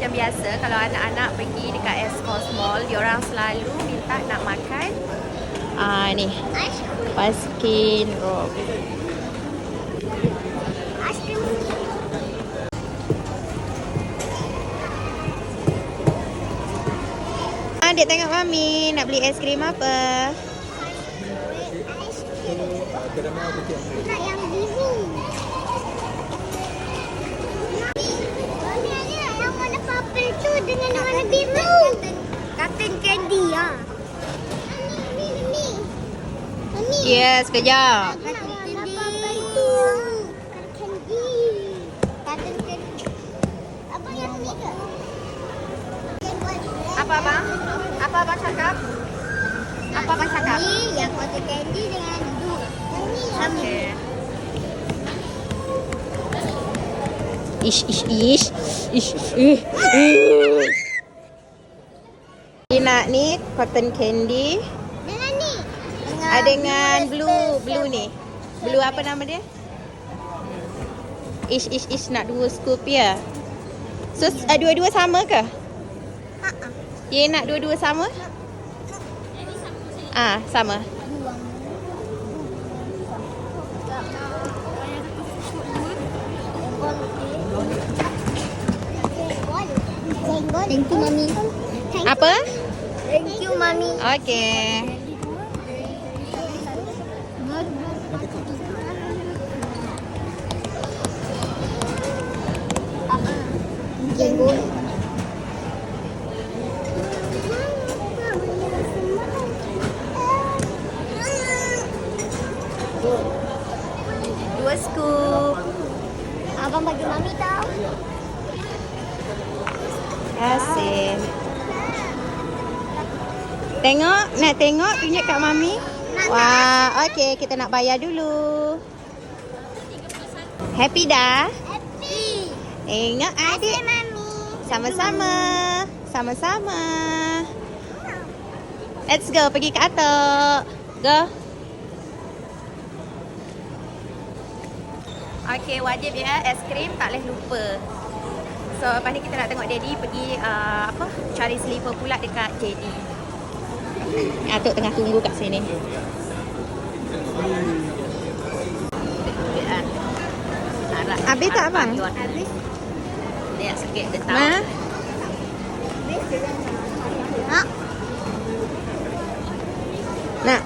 macam biasa kalau anak-anak pergi dekat East Mall, diorang selalu minta nak makan ni Baskin Robbins. Adik tengok Mami nak beli aiskrim apa? Nak yang biru. Mami ada yang warna purple tu dengan warna biru. Cotton candy ya. Ni. Yes, sekejap. Cotton purple tu. Candy. Cotton candy. Apa yang ni ke? Apa abang? Apa abang cakap? Apa abang cakap? Ni yang cotton candy dengan biru. Sama. Okay. Ish. Dia nak ni cotton candy Dengan ni. dengan blue ni. Blue apa nama dia? Ish nak 2 scoop ya. So dua-dua sama ke? Dia nak dua-dua sama? Sama. Thank you, Mami. Apa? Thank you, Mami. Okay. Jenggot. Dua scoop. Abang bagi Mami tahu. Asyik. Tengok, nak tengok, tunjuk kat Mami. Wah, okey, kita nak bayar dulu. Happy dah? Happy. Tengok adik. Mami. Sama-sama. Sama-sama. Let's go, pergi ke atas. Go. Okey, wajib ya, aiskrim tak boleh lupa. So, lepas ni kita nak tengok Daddy pergi cari sliver pula dekat JD. Atuk tengah tunggu kat sini. Habis tak abang? Habis. Dia sikit dia tahu. Ha? Nak.